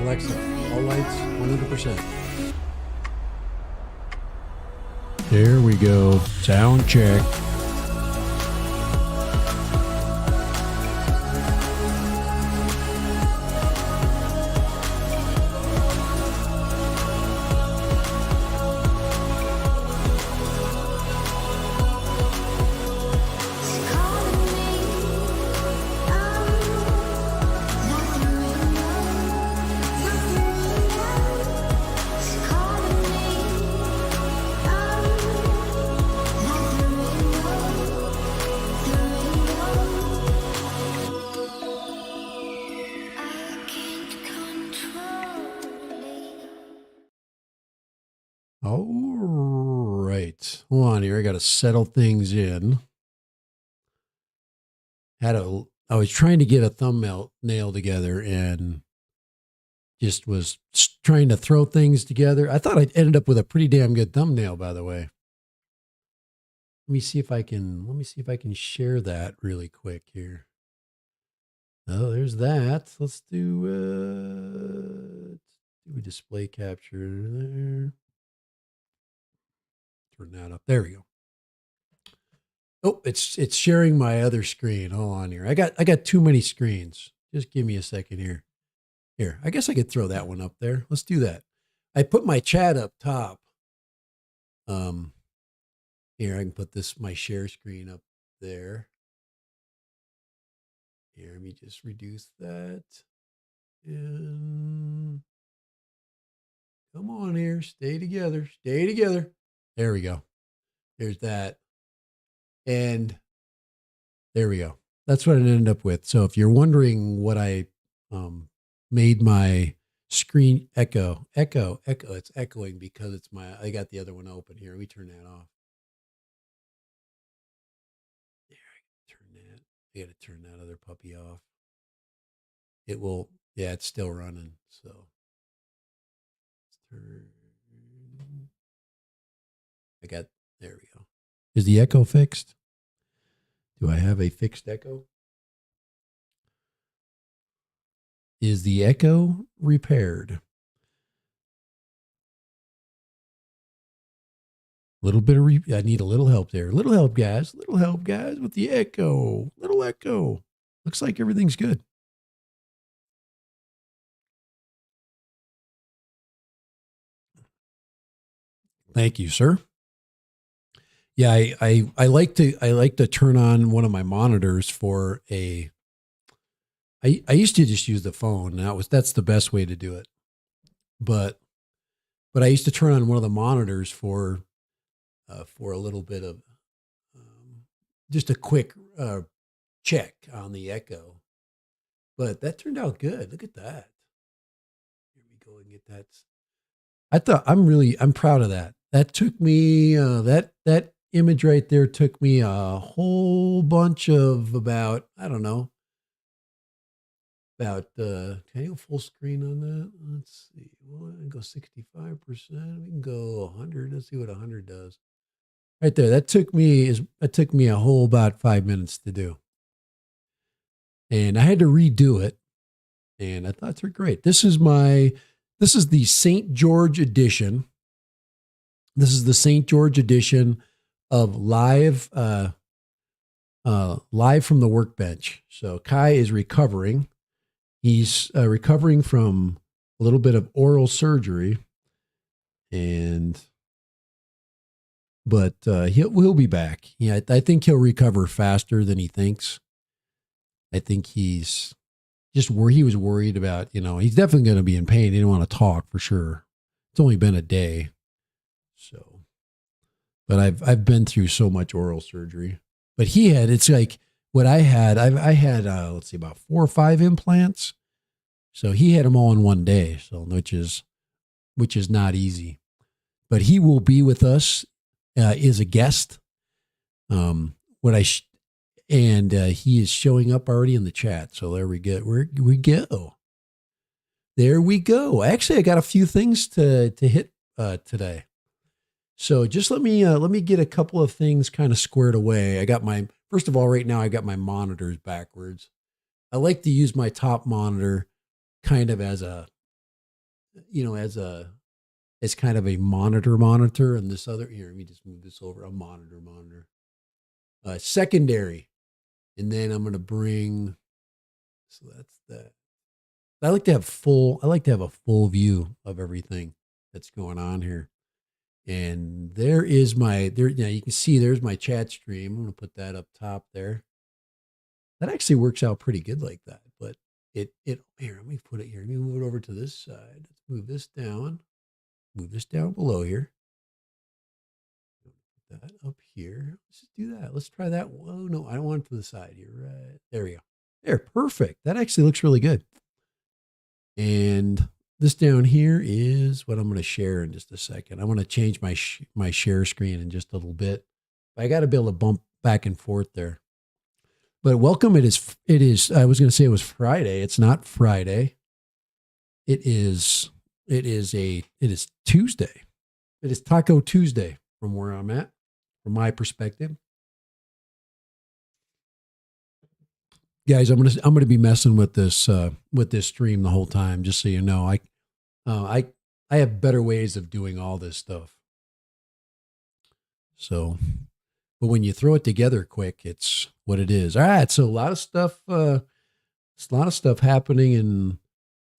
Alexa, all lights 100%. There we go. Sound check. All right. Hold on here. I got to settle things in. I was trying to get a thumbnail together and just was trying to throw things together. I thought I ended up with a pretty damn good thumbnail, by the way. Let me see if I can share that really quick here. Oh, there's that. Let's do a display capture there. Turn that up. There we go. Oh, it's sharing my other screen. Hold on here. I got too many screens. Just give me a second here. Here, I guess I could throw that one up there. Let's do that. I put my chat up top. Here, I can put my share screen up there. Here, let me just reduce that. And come on here, stay together, stay together. There we go. There's that. And there we go. That's what it ended up with. So if you're wondering what I made my screen echo, it's echoing because I got the other one open here. We turn that off. There, I got to turn that other puppy off. It will, yeah, it's still running. So let's turn. There we go. Is the echo fixed? Do I have a fixed echo? Is the echo repaired? Little bit of I need a little help there. Little help, guys. Little help, guys, with the echo. Little echo. Looks like everything's good. Thank you, sir. Yeah, I like to turn on one of my monitors for I used to just use the phone. That's the best way to do it. But I used to turn on one of the monitors for a little bit of just a quick check on the echo. But that turned out good. Look at that. Here we go and get that. I'm proud of that. That took me that image right there took me a whole bunch of about, I don't know, can I go full screen on that? Let's see. Well, I can go 65%. We can go 100. Let's see what 100 does. Right there. That took me a whole about 5 minutes to do. And I had to redo it. And I thought they're great. This is the St. George edition. This is the St. George edition of live from the Workbench. So Kai is recovering. He's recovering from a little bit of oral surgery, but he'll be back. Yeah, I think he'll recover faster than he thinks. I think he's just he was worried about, he's definitely going to be in pain. He didn't want to talk for sure. It's only been a day. So, but I've been through so much oral surgery, but it's like what I had, I had, let's see, about 4 or 5 implants. So he had them all in one day. So, which is not easy, but he will be with us, as a guest. He is showing up already in the chat. So there we go. We go. There we go. Actually, I got a few things to hit, today. So just let me get a couple of things kind of squared away. First of all, right now I got my monitors backwards. I like to use my top monitor kind of as a as kind of a monitor, and this other here. Let me just move this over. A monitor. Secondary, and then I'm going to bring. So that's that. I like to have a full view of everything that's going on here. And there is there. Now you can see there's my chat stream. I'm going to put that up top there. That actually works out pretty good like that. But here, let me put it here. Let me move it over to this side. Let's move this down. Move this down below here. Put that up here. Let's just do that. Let's try that. Whoa, no, I don't want it to the side here. Right. There we go. There, perfect. That actually looks really good. And this down here is what I'm going to share in just a second. I want to change my share screen in just a little bit. I got to be able to bump back and forth there. But welcome. It is, I was going to say it was Friday. It's not Friday. It is Tuesday. It is Taco Tuesday from where I'm at, from my perspective. Guys, I'm gonna be messing with this stream the whole time, just so you know. I have better ways of doing all this stuff. So, but when you throw it together quick, it's what it is. All right, so a lot of stuff happening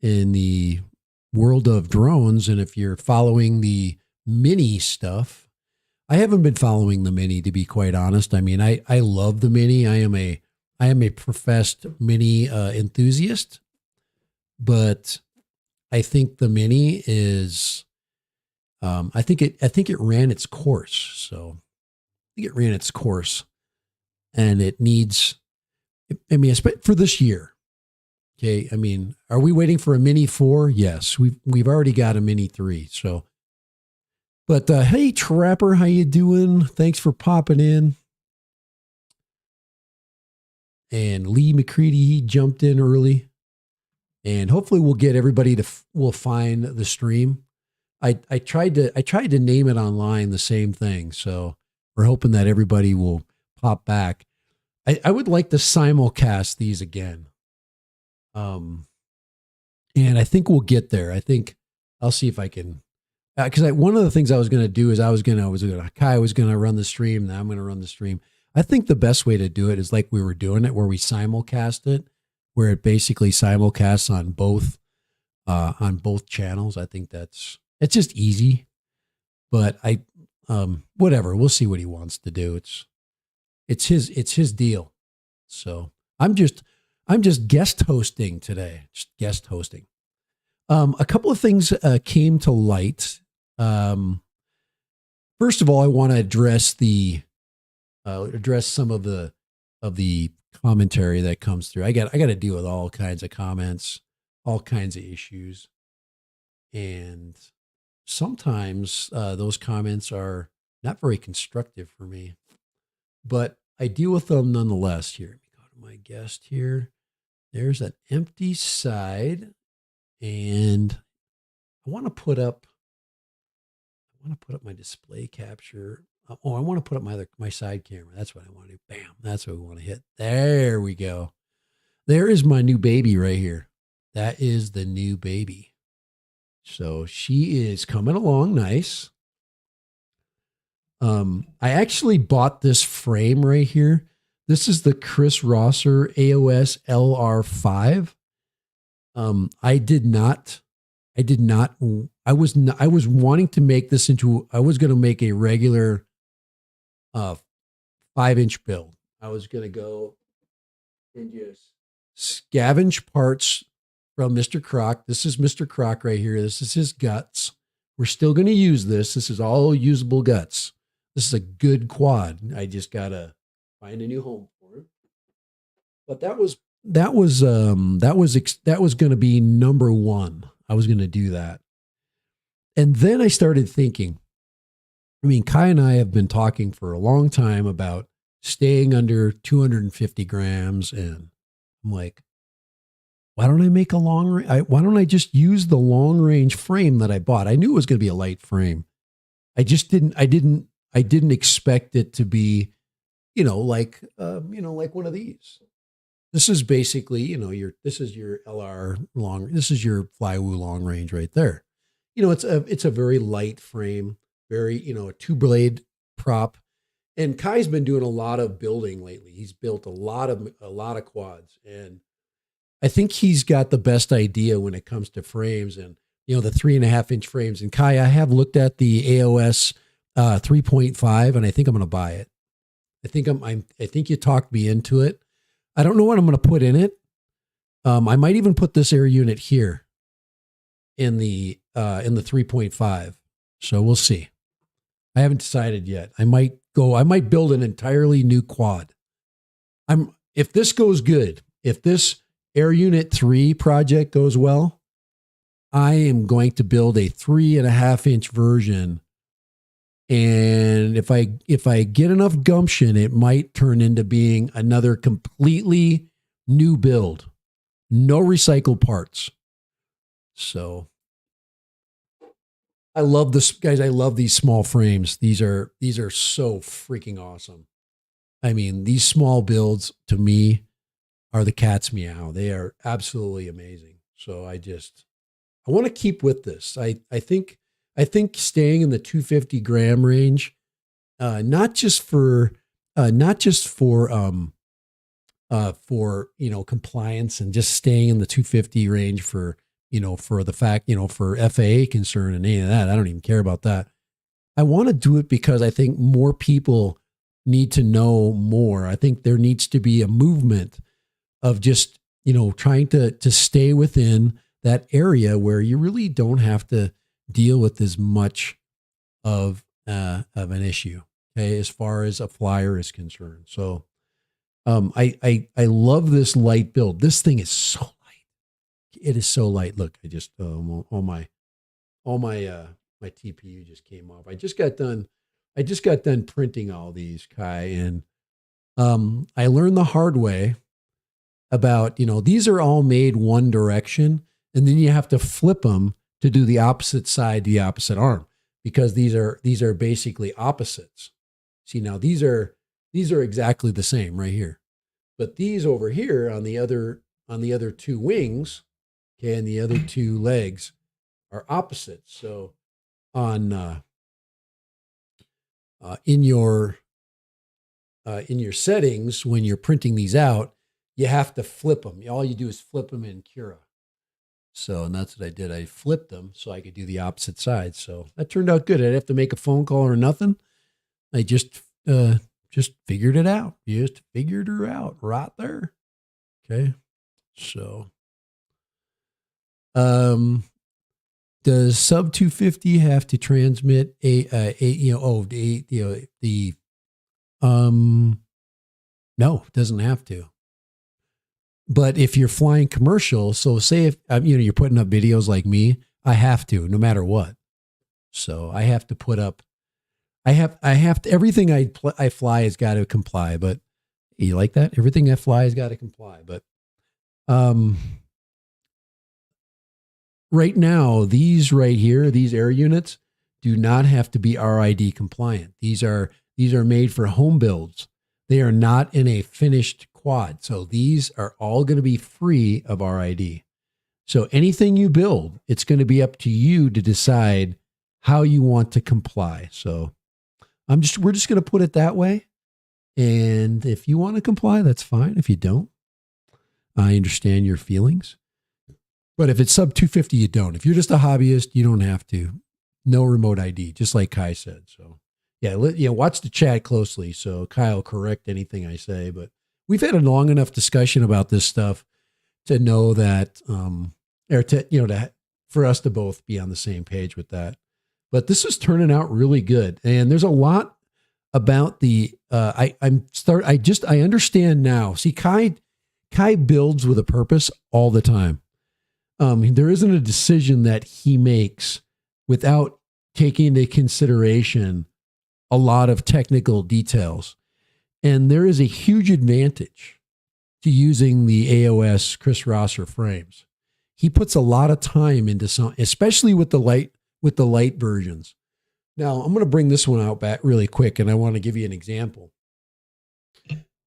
in the world of drones, and if you're following the mini stuff, I haven't been following the mini, to be quite honest. I mean, I love the mini. I am a professed mini enthusiast, but I think the mini is, I think it ran its course. So I think it ran its course, and it needs, I mean, for this year. Okay. I mean, are we waiting for a mini 4? Yes, we've already got a mini 3. So, but hey, Trapper, how you doing? Thanks for popping in. And Lee McCready, he jumped in early, and hopefully we'll get everybody we'll find the stream. I tried to name it online the same thing, so we're hoping that everybody will pop back. I would like to simulcast these again, and I think we'll get there. I think I'll see if I can, because one of the things I was going to do is Kai was going to run the stream. Now I'm going to run the stream. I think the best way to do it is like we were doing it, where we simulcast it, where it basically simulcasts on both channels. I think it's just easy, but whatever, we'll see what he wants to do. It's his deal. So I'm just guest hosting today, just guest hosting. A couple of things came to light. First of all, I want to address some of the commentary that comes through. I got to deal with all kinds of comments, all kinds of issues. And sometimes those comments are not very constructive for me, but I deal with them nonetheless. Here, let me go to my guest here. There's an empty side, and I want to put up my display capture. Oh, I want to put up my side camera. That's what I want to do. Bam. That's what we want to hit. There we go. There is my new baby right here. That is the new baby. So she is coming along nice. I actually bought this frame right here. This is the Chris Rosser AOS LR5. I was wanting to make this I was going to make a regular 5-inch build. I was going to go and just scavenge parts from Mr. Croc. This is Mr. Croc right here. This is his guts. We're still going to use this. This is all usable guts. This is a good quad. I just got to find a new home for it. But that was going to be number one. I was going to do that. And then I started thinking, I mean, Kai and I have been talking for a long time about staying under 250 grams. And I'm like, why don't I make why don't I just use the long range frame that I bought? I knew it was going to be a light frame. I didn't expect it to be, like one of these. This is basically, this is your LR this is your Flywoo long range right there. it's a very light frame, very, a two blade prop. And Kai's been doing a lot of building lately. He's built a lot of quads, and I think he's got the best idea when it comes to frames and the 3.5 inch frames. And Kai, I have looked at the AOS 3.5, and I think I'm going to buy it. I think you talked me into it. I don't know what I'm going to put in it. I might even put this air unit here in the 3.5. So we'll see. I haven't decided yet. I might build an entirely new quad. If this goes good, if this Air Unit 3 project goes well, I am going to build a 3.5 inch version. And if I get enough gumption, it might turn into being another completely new build. No recycled parts. So I love this, guys. I love these small frames. These are so freaking awesome. I mean, these small builds to me are the cat's meow. They are absolutely amazing. So I want to keep with this. I think staying in the 250 gram range, not just for compliance and just staying in the 250 range for the fact, for FAA concern and any of that. I don't even care about that. I want to do it because I think more people need to know more. I think there needs to be a movement of just, trying to stay within that area where you really don't have to deal with as much of an issue, okay, as far as a flyer is concerned. So I love this light build. This thing is so light. It is so light. Look, I just all my TPU just came off. I just got done printing all these, Kai, and I learned the hard way about, these are all made one direction, and then you have to flip them to do the opposite side, the opposite arm, because these are basically opposites. See, now these are exactly the same right here, but these over here on the other two wings, okay, and the other two legs are opposites. So on in your settings, when you're printing these out, you have to flip them. All you do is flip them in Cura. So, and that's what I did. I flipped them so I could do the opposite side. So that turned out good. I didn't have to make a phone call or nothing. I just figured it out. Just figured her out right there. Okay. So, does sub 250 have to transmit no, it doesn't have to. But if you're flying commercial, so say if you're putting up videos like me, I have to, no matter what. So I have to put up, I have to, everything I fly has got to comply. But you like that? Everything I fly has got to comply. But right now, these right here, these air units do not have to be RID compliant. These are made for home builds. They are not in a finished quad. So these are all going to be free of RID. So anything you build, it's going to be up to you to decide how you want to comply. So we're just going to put it that way. And if you want to comply, that's fine. If you don't, I understand your feelings. But if it's sub 250, you don't. If you're just a hobbyist, you don't have to. No remote ID, just like Kai said. So yeah, watch the chat closely. So Kai will correct anything I say, but we've had a long enough discussion about this stuff to know that, for us to both be on the same page with that. But this is turning out really good. And there's a lot about the, I understand now. See, Kai builds with a purpose all the time. There isn't a decision that he makes without taking into consideration a lot of technical details. And there is a huge advantage to using the AOS Chris Rosser frames. He puts a lot of time into some, especially with the light versions. Now, I'm going to bring this one out back really quick, and I want to give you an example.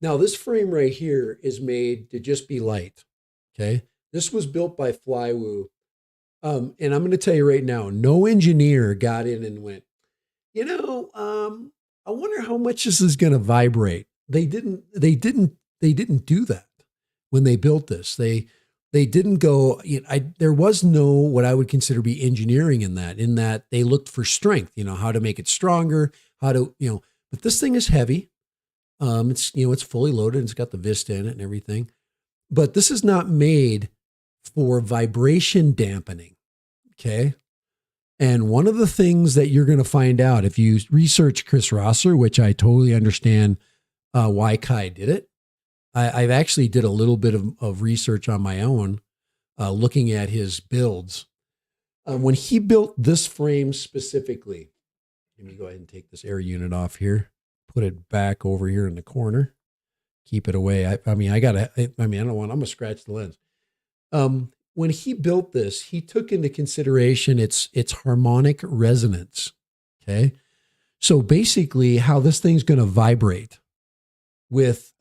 Now, this frame right here is made to just be light. Okay. This was built by Flywoo And I'm going to tell you right now, no engineer got in and went, I wonder how much this is going to vibrate. They didn't do that when they built this. They didn't go, there was no, what I would consider be engineering in that they looked for strength, how to make it stronger, how to, but this thing is heavy. It's fully loaded. It's got the Vista in it and everything, but this is not made for vibration dampening. Okay. And one of the things that you're going to find out if you research Chris Rosser, which I totally understand why Kai did it. I've actually did a little bit of research on my own, looking at his builds. When he built this frame specifically, let me go ahead and take this air unit off here, put it back over here in the corner, keep it away. I don't want, I'm going to scratch the lens. When he built this, he took into consideration its harmonic resonance. Okay. So basically how this thing's going to vibrate with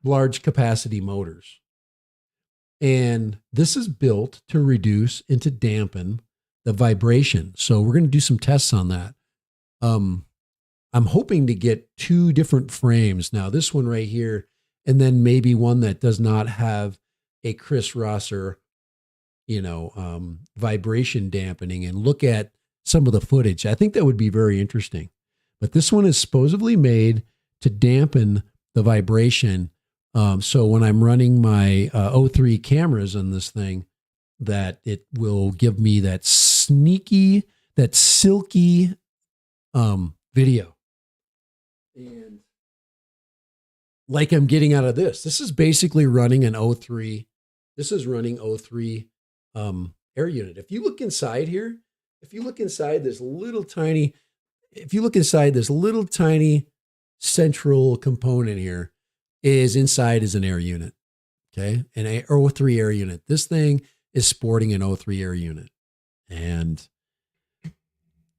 large capacity motors. And this is built to reduce and to dampen the vibration. So we're going to do some tests on that. I'm hoping to get 2 different frames. Now this one right here, and then maybe one that does not have a Chris Rosser, vibration dampening, and look at some of the footage. I think that would be very interesting. But this one is supposedly made to dampen the vibration. So when I'm running my O3 cameras on this thing, that it will give me that silky video. And like I'm getting out of this. This is basically running an O3. This is running O3 air unit. If you look inside here, if you look inside this little tiny central component here, inside is an air unit. Okay. An O3 air unit. This thing is sporting an O3 air unit. And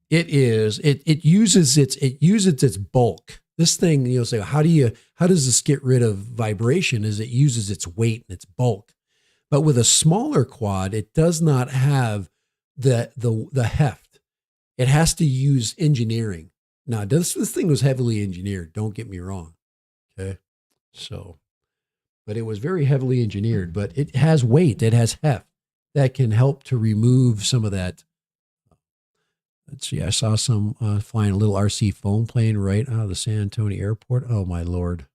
it uses its bulk. This thing, say, how does this get rid of vibration? Is it uses its weight and its bulk. But with a smaller quad, it does not have the heft. It has to use engineering. Now, this thing was heavily engineered. Don't get me wrong. Okay. So, but it was very heavily engineered, but it has weight. It has heft that can help to remove some of that. Let's see. I saw some flying a little RC foam plane right out of the San Antonio airport. Oh my Lord.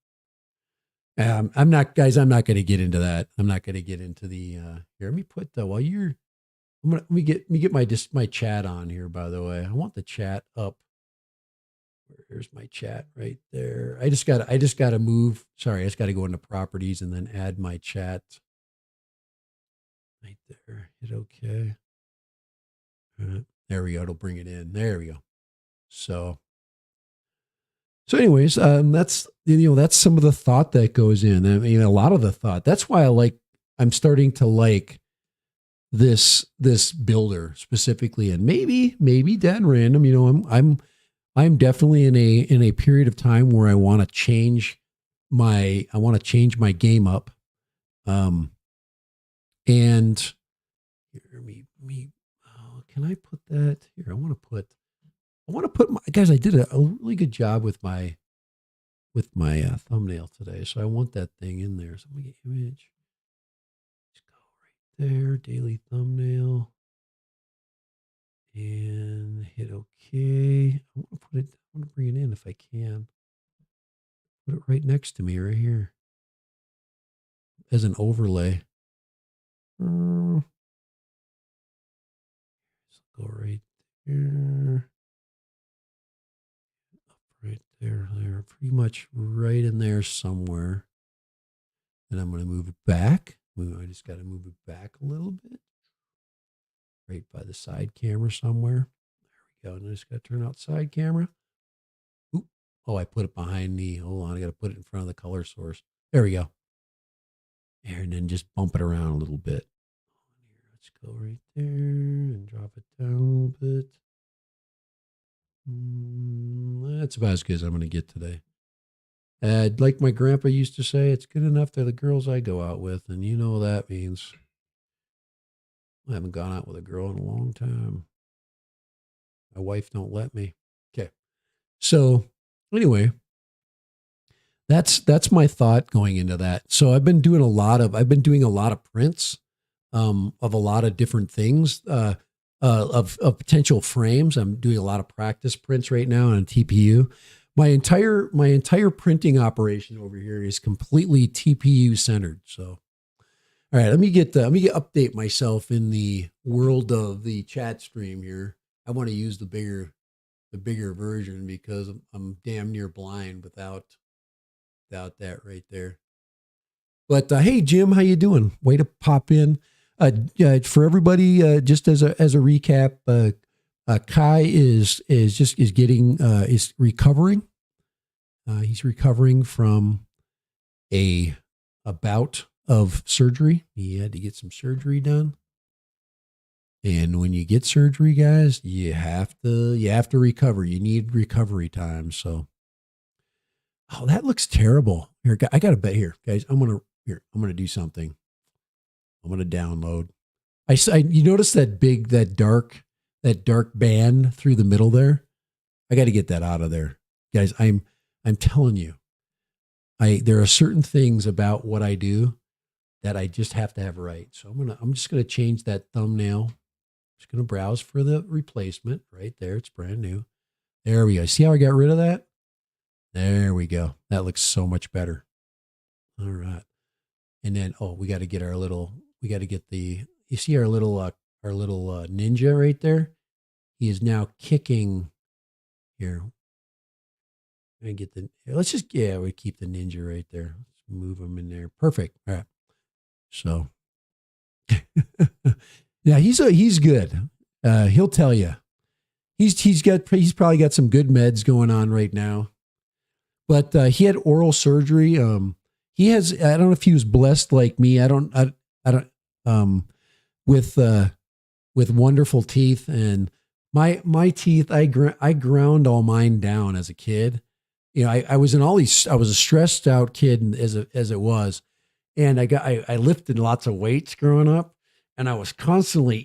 I'm not going to get into that. I'm not going to get into the, here, let me put let me get my chat on here, by the way. I want the chat up. Here's my chat right there. I just got to move. Sorry. I just got to go into properties and then add my chat right there. Hit okay. There we go. It'll bring it in. There we go. So anyways, that's some of the thought that goes in. I mean, a lot of the thought. That's why I'm starting to like this builder specifically, and maybe dead random. I'm definitely in a period of time where I want to change my game up. And here, can I put that here? I want to put my, guys, I did a really good job with my thumbnail today. So I want that thing in there. So let me get image. Let's go right there. Daily thumbnail. And hit okay. I want to bring it in if I can. Put it right next to me right here as an overlay. Let's go right there. Right there. They're pretty much right in there somewhere. And I'm going to move it back. I just got to move it back a little bit. Right by the side camera somewhere. There we go. And I just got to turn out side camera. Oop. Oh, I put it behind me. Hold on. I got to put it in front of the color source. There we go. There, and then just bump it around a little bit. Let's go right there and drop it down a little bit. That's about as good as I'm going to get today. Like my grandpa used to say, it's good enough for the girls I go out with. And you know what that means. I haven't gone out with a girl in a long time. My wife don't let me. Okay. So anyway, that's my thought going into that. So I've been doing a lot of prints of a lot of different things of potential frames. I'm doing a lot of practice prints right now on TPU. My entire printing operation over here is completely TPU centered. So, all right, let me update myself in the world of the chat stream here. I want to use the bigger version because I'm damn near blind without that right there. But hey, Jim, how you doing? Way to pop in. For everybody, just as a recap, Kai is recovering. He's recovering from a bout of surgery. He had to get some surgery done. And when you get surgery, guys, you have to recover. You need recovery time. So, oh, that looks terrible. Here, I got to bet here, guys. I'm gonna do something. I'm gonna download. You notice that dark band through the middle there? I got to get that out of there, guys. I'm telling you, there are certain things about what I do that I just have to have right. So I'm just gonna change that thumbnail. Just gonna browse for the replacement right there. It's brand new. There we go. See how I got rid of that? There we go. That looks so much better. All right. And then, we got to get you see our little ninja right there? He is now kicking here. We keep the ninja right there. Let's move him in there. Perfect. All right. So, yeah, he's good. He'll tell you. He's probably got some good meds going on right now. But he had oral surgery. He has, I don't know if he was blessed like me. I don't, with wonderful teeth, and my teeth, I ground all mine down as a kid. You know, I was a stressed out kid as it was. And I lifted lots of weights growing up, and I was constantly,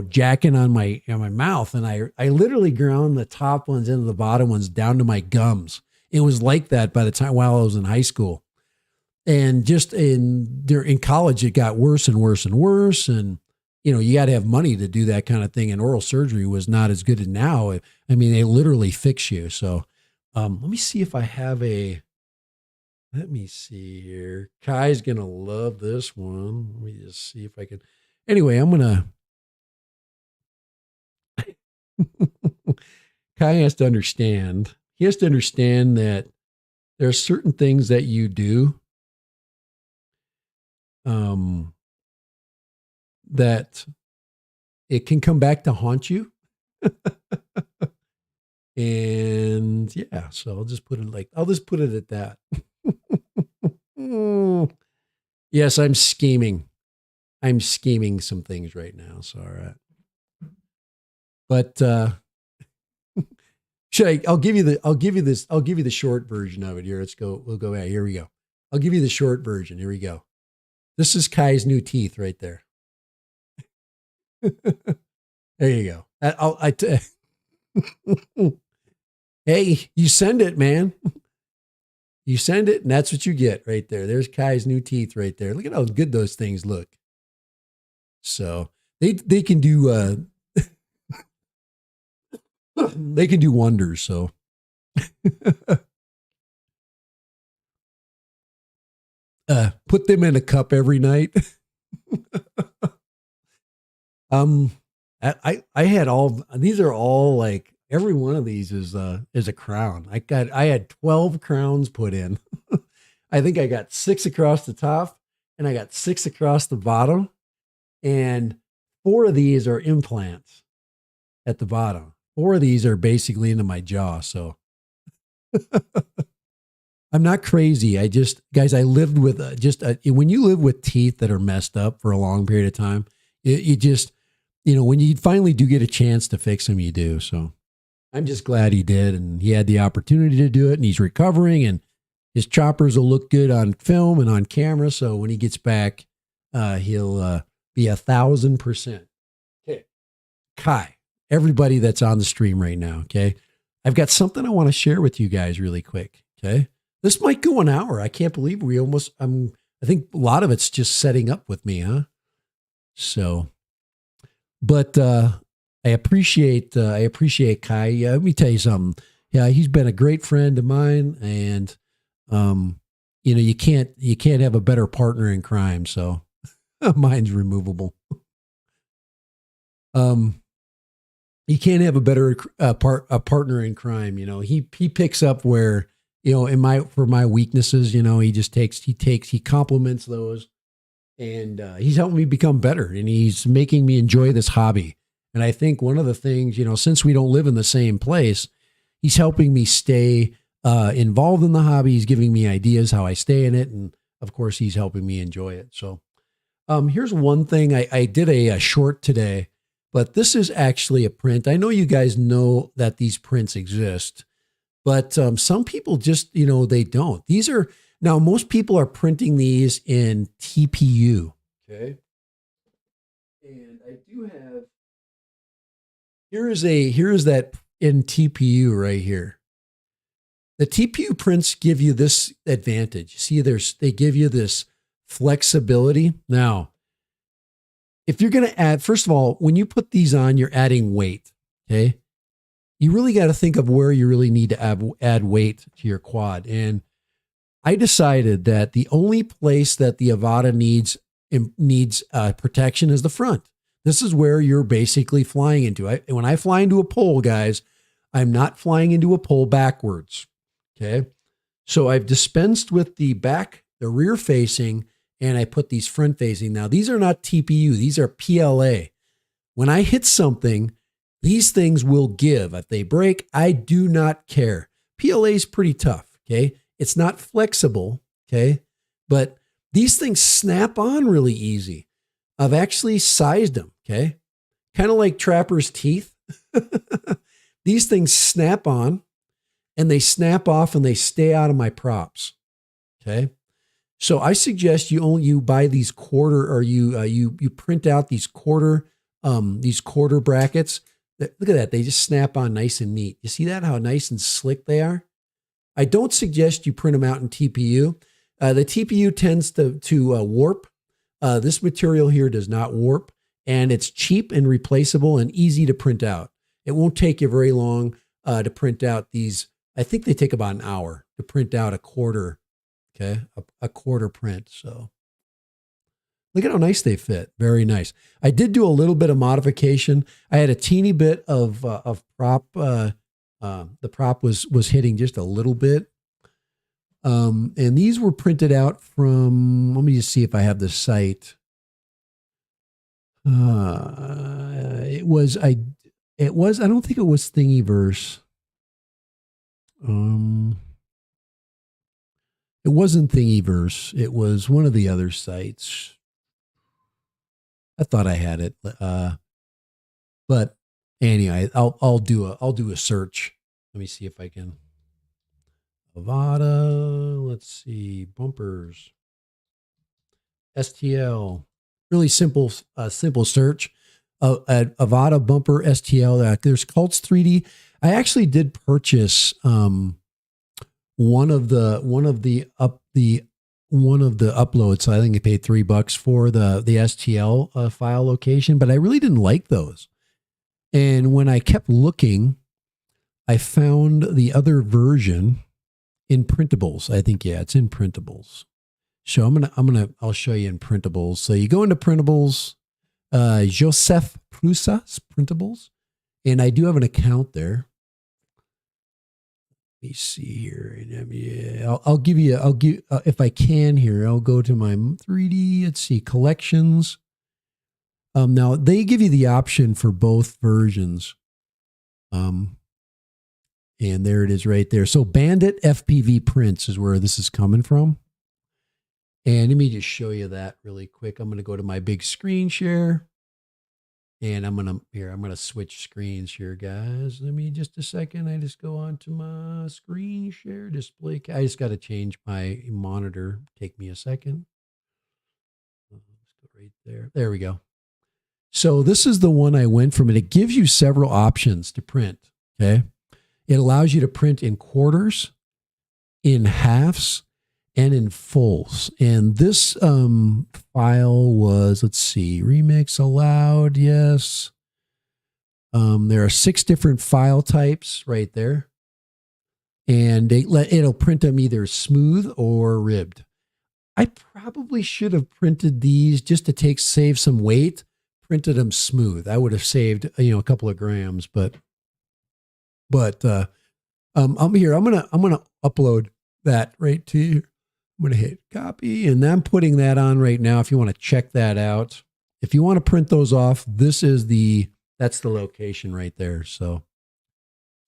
jacking on my mouth. And I literally ground the top ones into the bottom ones down to my gums. It was like that by the time while I was in high school. And just in college, it got worse and worse and worse. And, you got to have money to do that kind of thing. And oral surgery was not as good as now. I mean, they literally fix you. So let me see if I have let me see here. Kai's going to love this one. Let me just see if I can. Anyway, I'm going to. Kai has to understand. He has to understand that there are certain things that you do that it can come back to haunt you. And yeah, so I'll just put it at that. Yes, I'm scheming. I'm scheming some things right now. So, all right. But I'll give you the short version of it here. We'll go ahead. Here we go. I'll give you the short version. Here we go. This is Kai's new teeth right there. There you go. Hey, you send it, man. You send it, and that's what you get right there. There's Kai's new teeth right there. Look at how good those things look. So they can do they can do wonders. So put them in a cup every night. I had these are all like every one of these is a crown. I had 12 crowns put in. I think I got 6 across the top and I got 6 across the bottom, and 4 of these are implants at the bottom. 4 of these are basically into my jaw. So I'm not crazy. I lived with when you live with teeth that are messed up for a long period of time, you just, when you finally do get a chance to fix them, you do. So I'm just glad he did. And he had the opportunity to do it, and he's recovering, and his choppers will look good on film and on camera. So when he gets back, he'll be 1,000%. Okay. Kai, everybody that's on the stream right now. Okay. I've got something I want to share with you guys really quick. Okay. This might go an hour. I can't believe I think a lot of it's just setting up with me, huh? So, but I appreciate Kai. Let me tell you something. Yeah, he's been a great friend of mine, and you can't have a better partner in crime. So mine's removable. You can't have a better partner in crime. He picks up where for my weaknesses. He compliments those, and he's helping me become better, and he's making me enjoy this hobby. And I think one of the things, since we don't live in the same place, he's helping me stay involved in the hobby. He's giving me ideas how I stay in it, and of course, he's helping me enjoy it. So, here's one thing. I did a short today, but this is actually a print. I know you guys know that these prints exist, but some people just, they don't. Now, most people are printing these in TPU. Okay. And I do have, here is that in TPU right here. The TPU prints give you this advantage. See, they give you this flexibility. Now, if you're going to add, first of all, when you put these on, you're adding weight. Okay. You really got to think of where you really need to add weight to your quad. And I decided that the only place that the Avata needs protection is the front. This is where you're basically flying into. When I fly into a pole, guys, I'm not flying into a pole backwards. Okay. So I've dispensed with the rear facing, and I put these front facing. Now, these are not TPU. These are PLA. When I hit something, these things will give. If they break, I do not care. PLA is pretty tough. Okay. It's not flexible. Okay. But these things snap on really easy. I've actually sized them. Okay. Kind of like trapper's teeth. These things snap on, and they snap off, and they stay out of my props. Okay. So I suggest you buy these quarter, or you print out these quarter brackets. Look at that. They just snap on nice and neat. You see that? How nice and slick they are? I don't suggest you print them out in TPU. The TPU tends to warp. This material here does not warp, and it's cheap and replaceable and easy to print out. It won't take you very long to print out these. I think they take about an hour to print out a quarter. Okay, a quarter print. So look at how nice they fit. Very nice. I did do a little bit of modification. I had a teeny bit of prop. The prop was hitting just a little bit. And these were printed out from, let me just see if I have the site. I don't think it was Thingiverse. It wasn't Thingiverse. It was one of the other sites. I thought I had it. But anyway, I'll do a search. Let me see if I can. Avata, let's see, bumpers. STL. Really simple search. Avata bumper STL. There's Cults 3D. I actually did purchase one of the uploads. So I think I paid $3 for the STL file location, but I really didn't like those. And when I kept looking, I found the other version in printables. I think, yeah, it's in printables. So I'll show you in printables. So you go into printables, Joseph Prusa's printables. And I do have an account there. Let me see here. Yeah, I'll give if I can here, I'll go to my 3D. Let's see, collections. Now they give you the option for both versions. And there it is right there. So Bandit FPV Prints is where this is coming from. And let me just show you that really quick. I'm going to go to my big screen share. And I'm going to switch screens here, guys. Let me just a second. I just go on to my screen share display. I just got to change my monitor. Take me a second. Let's go right there. There we go. So this is the one I went from, and it gives you several options to print. Okay. It allows you to print in quarters, in halves, and in fulls. And this file was, let's see, remix allowed. Yes. There are 6 different file types right there. And it'll print them either smooth or ribbed. I probably should have printed these just to save some weight, printed them smooth. I would have saved, a couple of grams, but I'm here. I'm going to upload that right to you. I'm going to hit copy, and I'm putting that on right now. If you want to check that out, if you want to print those off, that's the location right there. So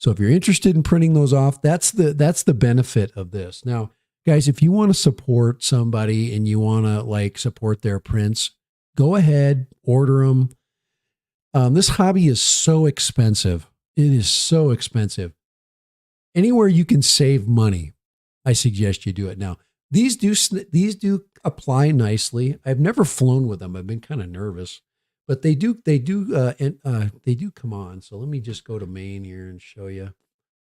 if you're interested in printing those off, that's the benefit of this. Now, guys, if you want to support somebody and you want to support their prints, go ahead, order them. This hobby is so expensive. It is so expensive. Anywhere you can save money, I suggest you do it. Now, these do apply nicely. I've never flown with them. I've been kind of nervous, but they do come on. So let me just go to main here and show you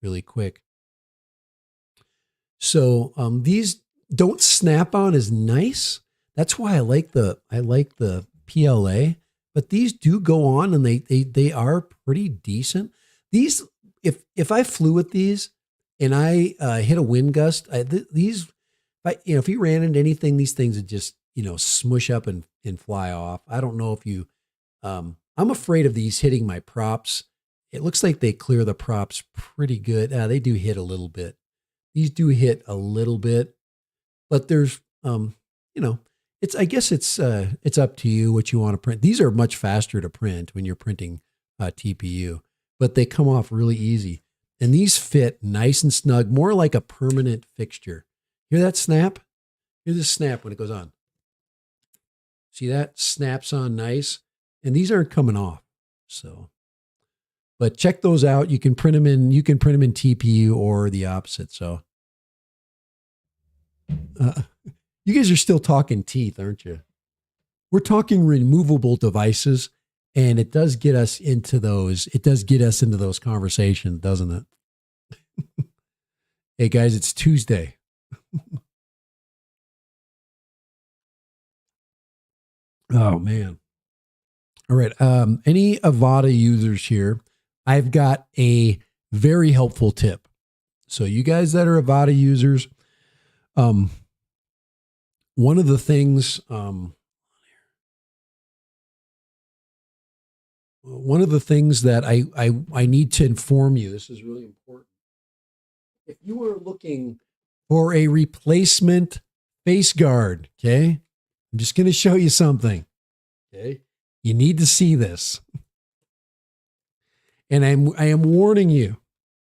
really quick. So these don't snap on as nice. That's why I like the PLA, but these do go on, and they are pretty decent. These, if I flew with these and I hit a wind gust, if you ran into anything, these things would just smush up and fly off. I don't know if you. I'm afraid of these hitting my props. It looks like they clear the props pretty good. They do hit a little bit. These do hit a little bit, but there's I guess it's up to you what you want to print. These are much faster to print when you're printing TPU, but they come off really easy. And these fit nice and snug, more like a permanent fixture. Hear that snap? Hear the snap when it goes on. See that? Snaps on nice. And these aren't coming off. So, but check those out. You can print them in TPU or the opposite. So you guys are still talking teeth, aren't you? We're talking removable devices, and it does get us into those. It does get us into those conversations, doesn't it? Hey guys, it's Tuesday. Oh man. All right. Any Avada users here? I've got a very helpful tip. So you guys that are Avada users, one of the things, that I need to inform you, this is really important. If you are looking for a replacement face guard, okay, I'm just going to show you something. Okay, you need to see this, and I am warning you.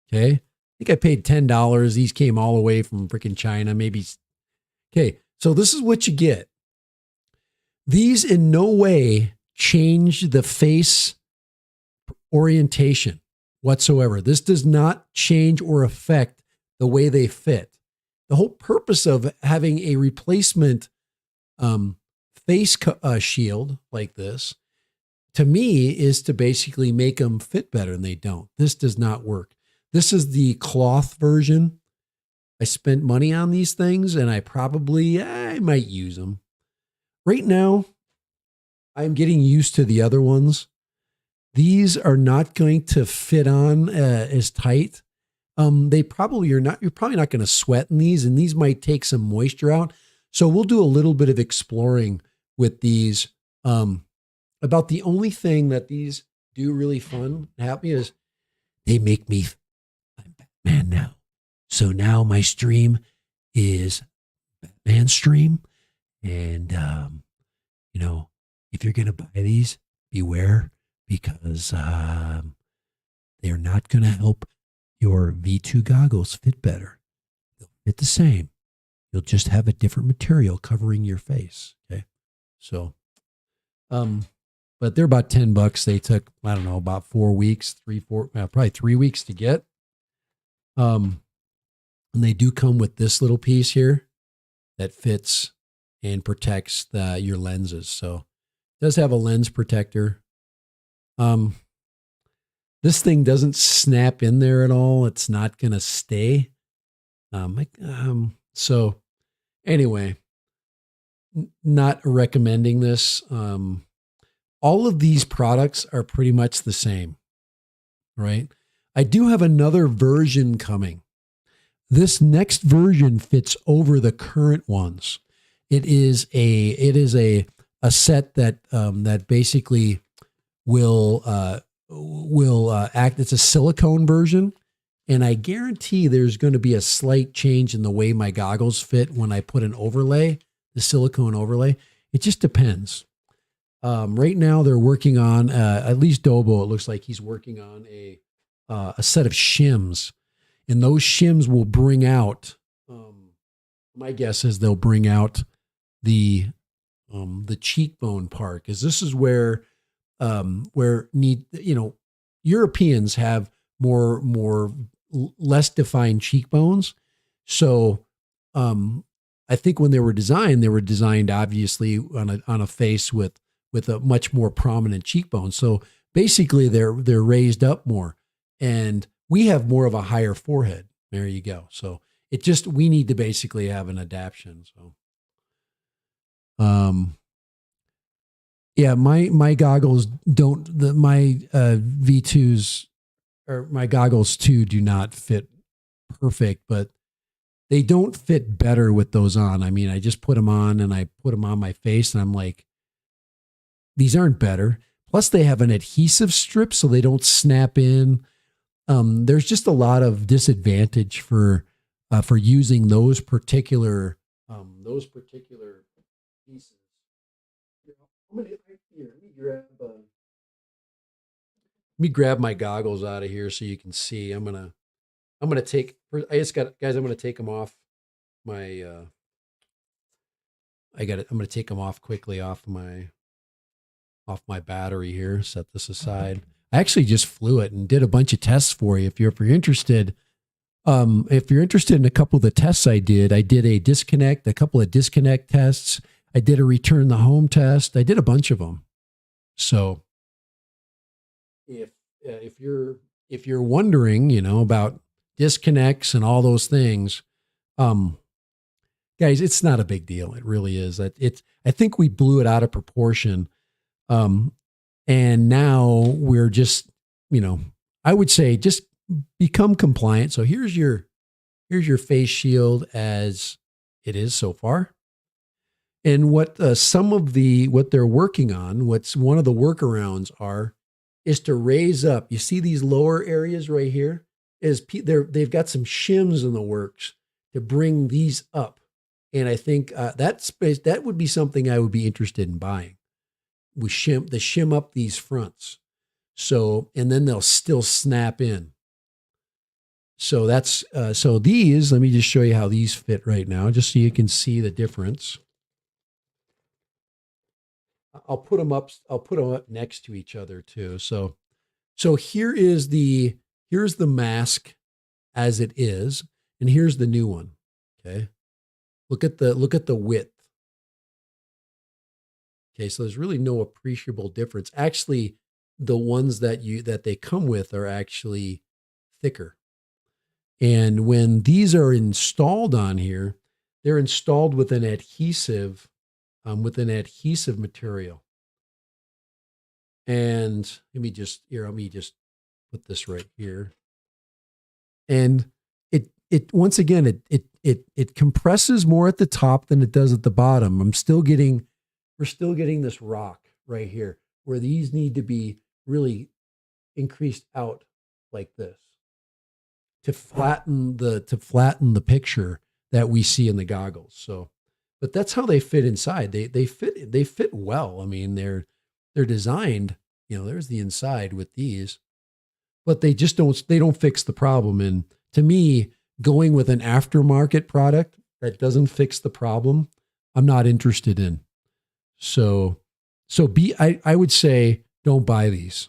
Okay, I think I paid $10. These came all the way from freaking China, maybe. Okay, so this is what you get. These in no way change the face orientation whatsoever. This does not change or affect the way they fit. The whole purpose of having a replacement face shield like this, to me, is to basically make them fit better, and they don't. This does not work. This is the cloth version. I spent money on these things, and I might use them. Right now, I'm getting used to the other ones. These are not going to fit on as tight. You're probably not going to sweat in these, and these might take some moisture out. So we'll do a little bit of exploring with these. About the only thing that these do really fun and happy is they make me, I'm Batman now. So now my stream is Batman stream. And, if you're going to buy these, beware, because they're not going to help your V2 goggles fit better. They'll fit the same. You'll just have a different material covering your face. Okay. So, but they're about $10. They took, I don't know, about 4 weeks, probably 3 weeks to get. And they do come with this little piece here that fits and protects your lenses. So Does have a lens protector. This thing doesn't snap in there at all. It's not going to stay. So anyway, not recommending this. All of these products are pretty much the same, right? I do have another version coming. This next version fits over the current ones. It is a set that that basically will act. It's a silicone version, and I guarantee there's going to be a slight change in the way my goggles fit when I put an overlay, the silicone overlay. It just depends. Right now they're working on at least Dobo. It looks like he's working on a set of shims, and those shims will bring out. My guess is they'll bring out the cheekbone part, because this is where Europeans have less defined cheekbones. So I think when they were designed obviously on a face with a much more prominent cheekbone. So basically they're raised up more, and we have more of a higher forehead. There you go. So we need to basically have an adaptation. So yeah, my goggles my V2s or my goggles too do not fit perfect, but they don't fit better with those on. I mean, I just put them on and I put them on my face and I'm like, these aren't better. Plus they have an adhesive strip so they don't snap in. There's just a lot of disadvantage for using those particular pieces. Let me grab my goggles out of here so you can see. I'm gonna take. I'm gonna take them off my. I'm gonna take them off quickly off my battery here. Set this aside. I actually just flew it and did a bunch of tests for you. If you're interested, in a couple of the tests I did a couple of disconnect tests. I did a return the home test. I did a bunch of them. So if you're wondering, about disconnects and all those things, guys, it's not a big deal. It really is. I think we blew it out of proportion. And now we're just, I would say just become compliant. So here's your face shield as it is so far. And what what they're working on, what's one of the workarounds is to raise up. You see these lower areas right here? They've got some shims in the works to bring these up. And I think that would be something I would be interested in buying. We shim up these fronts. So, and then they'll still snap in. So so these, let me just show you how these fit right now, just so you can see the difference. I'll put them up next to each other too. So here's the mask as it is, and here's the new one. Okay. Look at the width. Okay, so there's really no appreciable difference. Actually, the ones that they come with are actually thicker. And when these are installed on here, they're installed with an adhesive material. And let me just put this right here. And it once again, it compresses more at the top than it does at the bottom. We're still getting this rock right here where these need to be really increased out like this to flatten the picture that we see in the goggles. So, but that's how they fit inside. They fit well. I mean, they're designed, there's the inside with these, but they don't fix the problem. And to me, going with an aftermarket product that doesn't fix the problem, I'm not interested in. So I would say don't buy these.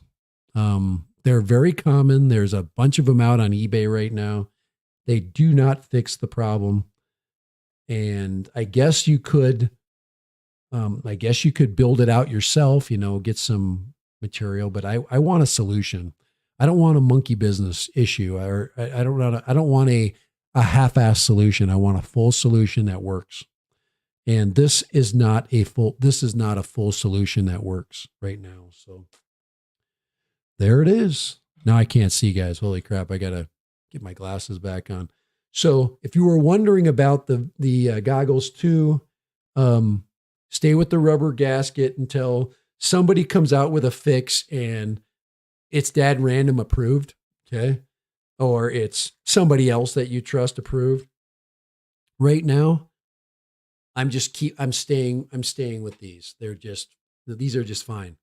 They're very common. There's a bunch of them out on eBay right now. They do not fix the problem. And I guess you could I guess you could build it out yourself, get some material, but I want a solution. I don't want a monkey business issue, or I don't want a half-ass solution. I want a full solution that works. And this is not a full solution that works right now. So there it is. Now I can't see, guys. Holy crap. I got to get my glasses back on. So if you were wondering about the goggles too, stay with the rubber gasket until somebody comes out with a fix and it's Dad Random approved. Okay. Or it's somebody else that you trust approved. Right now, I'm staying with these. These are just fine.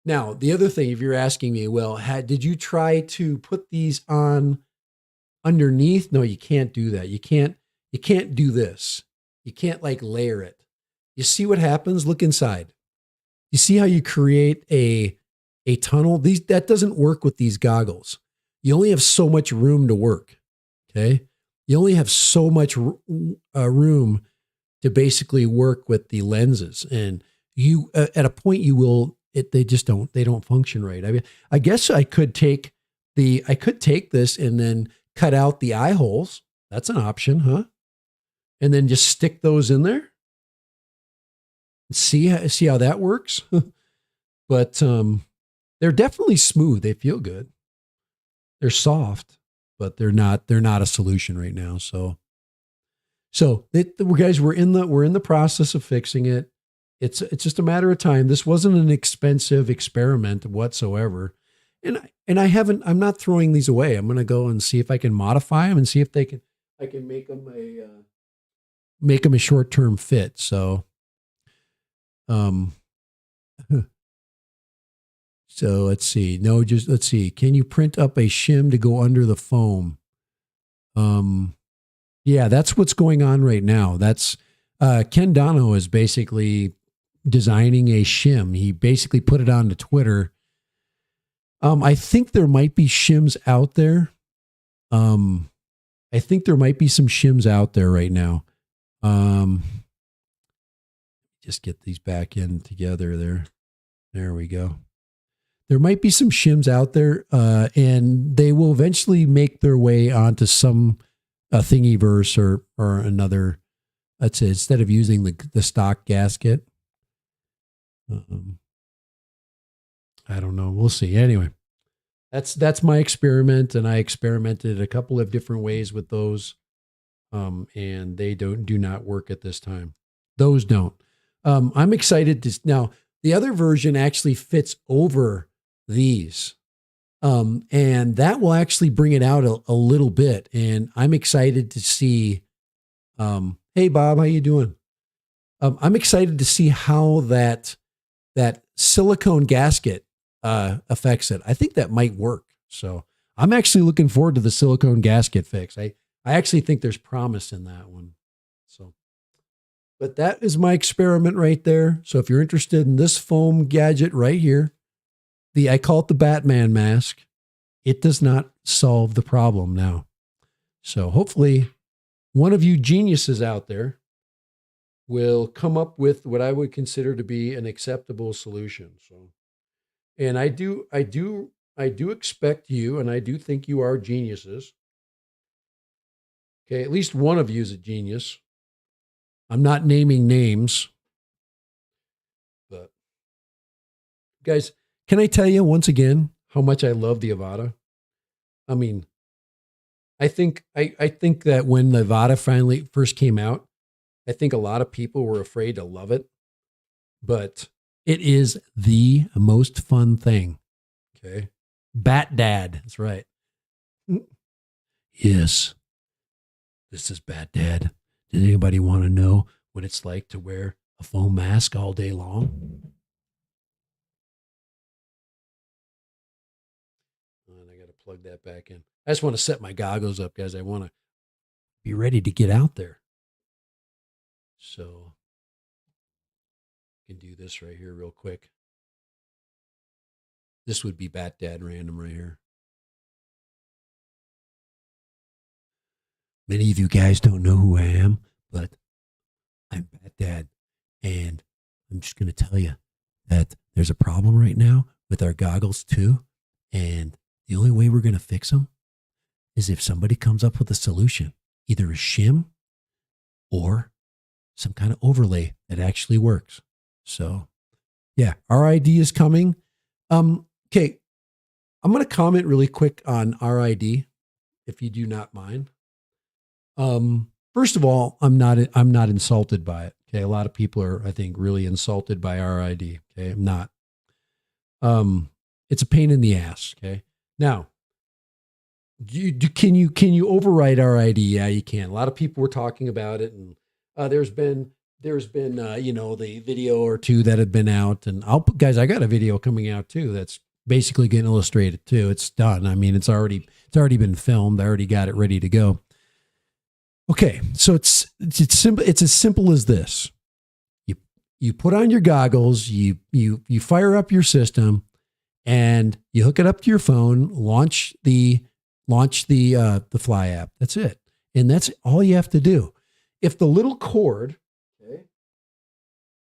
Now the other thing, if you're asking me, well, did you try to put these on underneath? No, you can't do that. You can't do this. You can't like layer it. You see what happens? Look inside. You see how you create a tunnel? That doesn't work with these goggles. You only have so much room to work. Okay. You only have so much room to basically work with the lenses, and you at a point they don't function right. I mean, I guess I could take this and then cut out the eye holes. That's an option, huh? And then just stick those in there. See how that works. But they're definitely smooth. They feel good. They're soft, but they're not a solution right now. So guys, we're in the process of fixing it. It's just a matter of time. This wasn't an expensive experiment whatsoever. And I'm not throwing these away. I'm going to go and see if I can modify them and see if I can make them a short-term fit. So, so let's see. Let's see. Can you print up a shim to go under the foam? Yeah, that's what's going on right now. That's Ken Dono is basically designing a shim. He basically put it onto Twitter. I think there might be shims out there. I think there might be some shims out there right now. Just get these back in together there. There we go. There might be some shims out there, and they will eventually make their way onto some Thingiverse or another. Let's say instead of using the stock gasket. I don't know. We'll see. Anyway, that's my experiment, and I experimented a couple of different ways with those, and they do not work at this time. Those don't. I'm excited to now. The other version actually fits over these, and that will actually bring it out a little bit. And I'm excited to see. Hey Bob, how you doing? I'm excited to see how that silicone gasket affects it. I think that might work. So I'm actually looking forward to the silicone gasket fix. I actually think there's promise in that one. So, but that is my experiment right there. So if you're interested in this foam gadget right here, I call it the Batman mask. It does not solve the problem now. So hopefully one of you geniuses out there will come up with what I would consider to be an acceptable solution. So, and I do expect you, and I do think you are geniuses. Okay, at least one of you is a genius. I'm not naming names, but guys, can I tell you once again how much I love the Avata? I mean, I think that when the Avata finally first came out, I think a lot of people were afraid to love it, but it is the most fun thing. Okay. Bat Dad. That's right. Yes. This is Bat Dad. Does anybody want to know what it's like to wear a foam mask all day long? And I got to plug that back in. I just want to set my goggles up, guys. I want to be ready to get out there. So I can do this right here real quick. This would be Bat Dad Random right here. Many of you guys don't know who I am, but I'm Bad Dad. And I'm just going to tell you that there's a problem right now with our goggles too. And the only way we're going to fix them is if somebody comes up with a solution, either a shim or some kind of overlay that actually works. So yeah, RID is coming. Okay. I'm going to comment really quick on RID, if you do not mind. First of all, I'm not insulted by it. Okay. A lot of people are, I think, really insulted by RID. Okay. I'm not. It's a pain in the ass. Okay. Now, can you override RID? Yeah, you can. A lot of people were talking about it, and there's been the video or two that have been out, and guys, I got a video coming out too that's basically getting illustrated too. It's done. I mean, it's already been filmed. I already got it ready to go. Okay, so it's simple. It's as simple as this. You put on your goggles, you fire up your system, and you hook it up to your phone, launch the Fly app. That's it. And that's all you have to do. If the little cord, okay,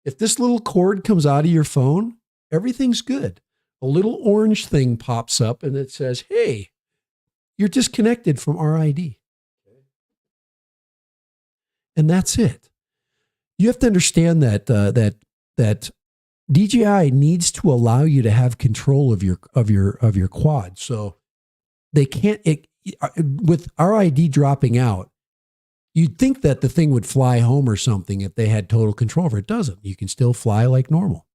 if this little cord comes out of your phone, everything's good. A little orange thing pops up and it says, "Hey, you're disconnected from RID." And that's it. You have to understand that that DJI needs to allow you to have control of your quad. So they can't, with RID dropping out, you'd think that the thing would fly home or something if they had total control over it. It doesn't. You can still fly like normal.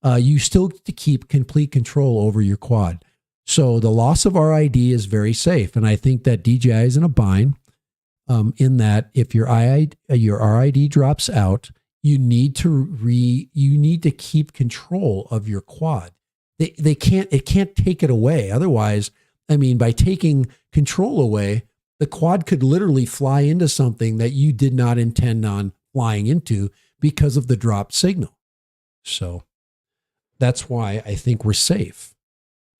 You still get to keep complete control over your quad. So the loss of RID is very safe. And I think that DJI is in a bind in that if your RID drops out, you need to keep control of your quad. It can't take it away. Otherwise, I mean, by taking control away, the quad could literally fly into something that you did not intend on flying into because of the dropped signal. So that's why I think we're safe.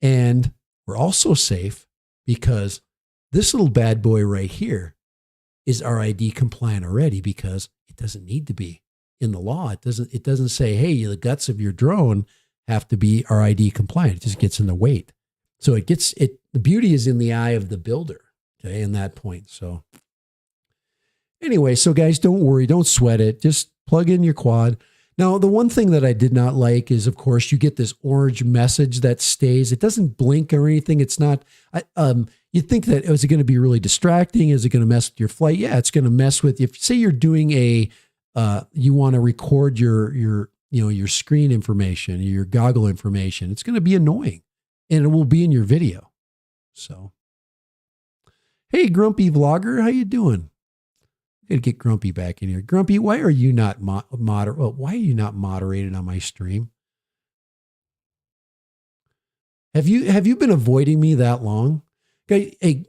And we're also safe because this little bad boy right here is RID compliant already, because it doesn't need to be. In the law, it doesn't say, hey, the guts of your drone have to be RID compliant. It just gets in the weight. So the beauty is in the eye of the builder, okay, in that point. So anyway, so guys, don't worry, don't sweat it. Just plug in your quad. Now, the one thing that I did not like is, of course, you get this orange message that stays. It doesn't blink or anything. It's not, you'd think that, is it going to be really distracting? Is it going to mess with your flight? Yeah, it's going to mess with, if say you're doing you want to record your screen information, your goggle information, it's going to be annoying, and it will be in your video. So, hey, Grumpy Vlogger, how you doing? I'm gonna get Grumpy back in here. Grumpy, why are you not why are you not moderated on my stream? Have you been avoiding me that long? Hey,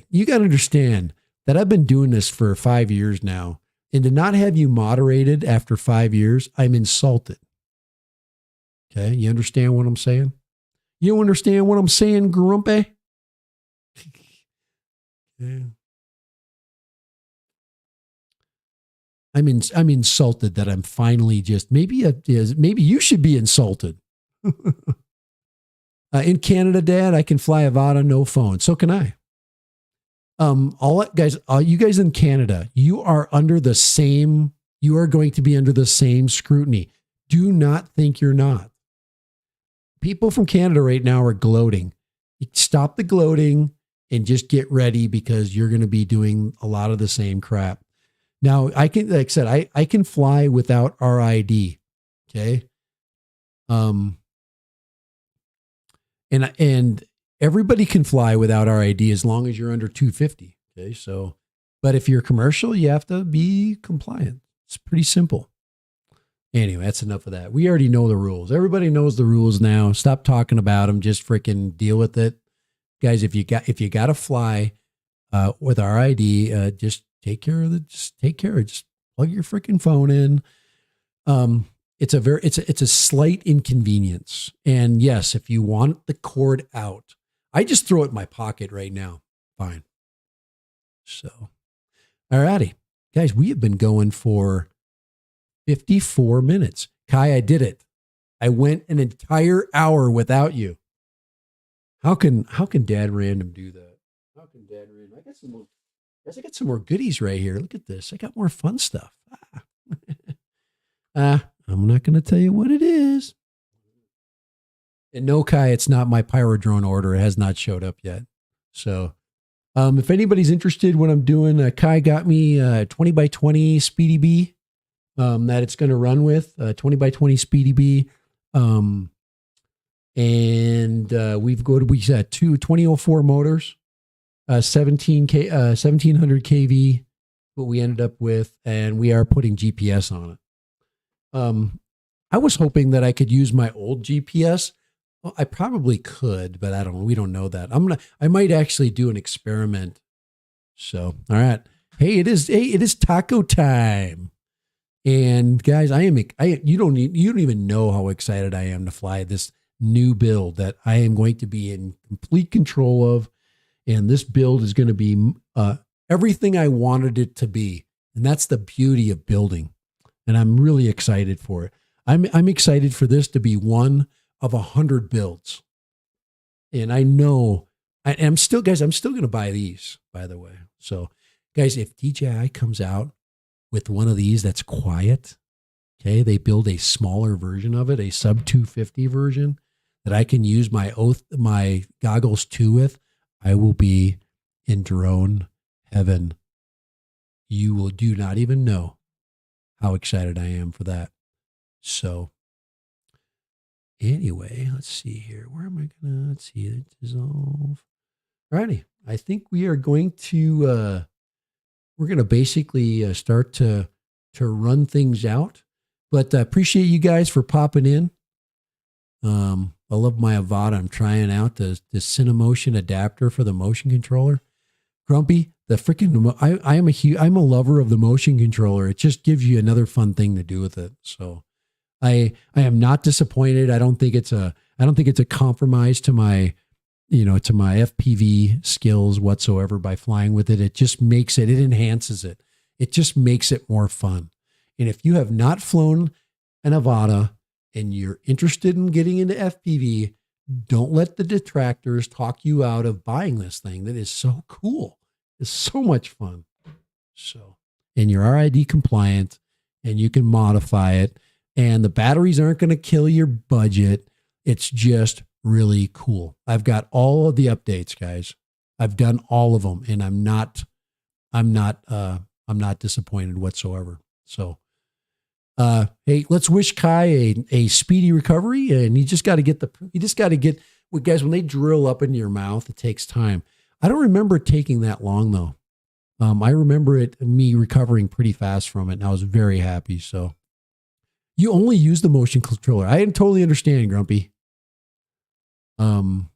you got to understand that I've been doing this for 5 years now. And to not have you moderated after 5 years, I'm insulted. Okay, you understand what I'm saying? You don't understand what I'm saying, Grumpy? Yeah. I'm insulted that I'm finally just, maybe you should be insulted. In Canada, Dad, I can fly Avata, no phone. So can I. You guys in Canada, you are going to be under the same scrutiny. Do not think you're not. People from Canada right now are gloating. Stop the gloating and just get ready, because you're going to be doing a lot of the same crap. Now, I can, like I said, I can fly without RID. Okay. And everybody can fly without RID as long as you're under 250. Okay. So, but if you're commercial, you have to be compliant. It's pretty simple. Anyway, that's enough of that. We already know the rules. Everybody knows the rules now. Stop talking about them. Just freaking deal with it. Guys, if you got to fly with RID, just take care of it. Just take care of it. Just plug your freaking phone in. It's a slight inconvenience. And yes, if you want the cord out, I just throw it in my pocket right now. Fine. So, alrighty. Guys, we have been going for 54 minutes. Kai, I did it. I went an entire hour without you. How can Dad Random do that? How can Dad Random? I got some more. Guys, I got some more goodies right here. Look at this. I got more fun stuff. I'm not going to tell you what it is. And no, Kai, it's not my pyro drone order. It has not showed up yet. So, if anybody's interested, what I'm doing, Kai got me 20 by 20 Speedy B that it's going to run with 20 by 20 Speedy B. And we got two 2004 motors, 1700 kV, what we ended up with, and we are putting GPS on it. I was hoping that I could use my old GPS. Well, I probably could, but I don't know. We don't know that. I might actually do an experiment. So, all right. Hey, it is taco time. And guys, you don't even know how excited I am to fly this new build that I am going to be in complete control of. And this build is going to be everything I wanted it to be. And that's the beauty of building. And I'm really excited for it. I'm excited for this to be one of 100 builds. And I know, I'm still going to buy these, by the way. So guys, if DJI comes out with one of these that's quiet, okay, they build a smaller version of it, a sub 250 version that I can use my goggles to with, I will be in drone heaven. You do not even know how excited I am for that. So anyway, let's see here. Where am I gonna, let's see it dissolve. Alrighty. I think we are going to we're gonna basically start to run things out. But appreciate you guys for popping in. I love my Avata. I'm trying out the Cinemotion adapter for the motion controller. Grumpy, the freaking I'm a lover of the motion controller. It just gives you another fun thing to do with it. So I am not disappointed. I don't think it's a compromise to my FPV skills whatsoever by flying with it. It just makes it enhances it. It just makes it more fun. And if you have not flown an Avata and you're interested in getting into FPV, don't let the detractors talk you out of buying this thing. That is so cool. It's so much fun. So, and you're RID compliant and you can modify it and the batteries aren't going to kill your budget. It's just really cool. I've got all of the updates, guys. I've done all of them and I'm not disappointed whatsoever. So, hey, let's wish Kai a speedy recovery. And you just got to get well, guys, when they drill up into your mouth, it takes time. I don't remember it taking that long though. I remember me recovering pretty fast from it and I was very happy. So you only use the motion controller. I totally understand, Grumpy. Mel,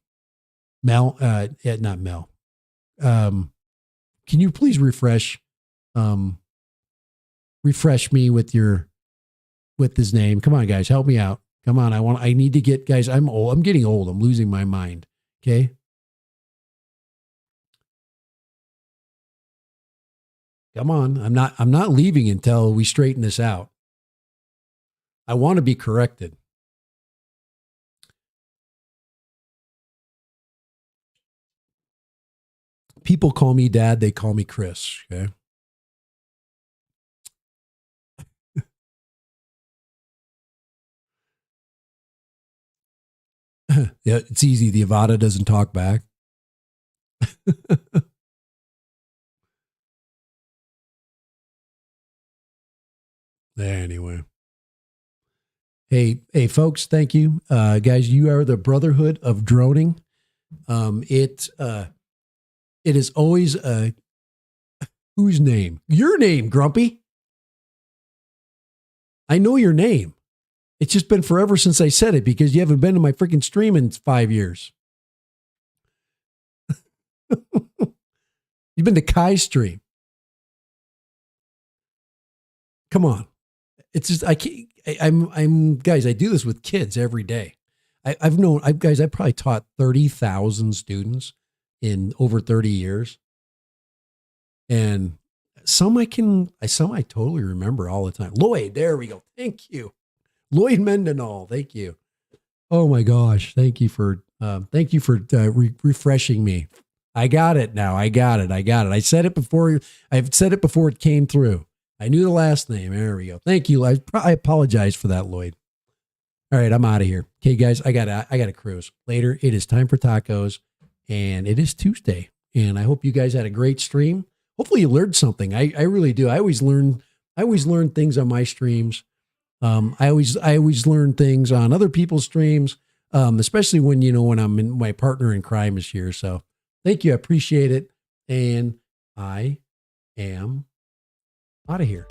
not Mel. Can you please refresh me with his name? Come on, guys, help me out. Come on. I need to get, guys, I'm old. I'm getting old. I'm losing my mind. Okay. Come on. I'm not leaving until we straighten this out. I want to be corrected. People call me Dad. They call me Chris. Okay. Yeah, it's easy. The Avata doesn't talk back. Anyway. Hey, folks, thank you. Guys, you are the brotherhood of droning. It is always whose name? Your name, Grumpy. I know your name. It's just been forever since I said it because you haven't been to my freaking stream in 5 years. You've been to Kai's stream. Come on. It's just, I'm guys, I do this with kids every day. I've probably taught 30,000 students in over 30 years. And some I totally remember all the time. Lloyd, there we go. Thank you. Lloyd Mendenhall. Thank you. Oh my gosh. Thank you for refreshing me. I got it now. I got it. I said it before. I've said it before it came through. I knew the last name. There we go. Thank you. I apologize for that, Lloyd. All right, I'm out of here. Okay, guys, I got to cruise. Later, it is time for tacos, and it is Tuesday. And I hope you guys had a great stream. Hopefully, you learned something. I really do. I always learn things on my streams. I always learn things on other people's streams, especially when my partner in crime is here. So thank you. I appreciate it. And I am out of here.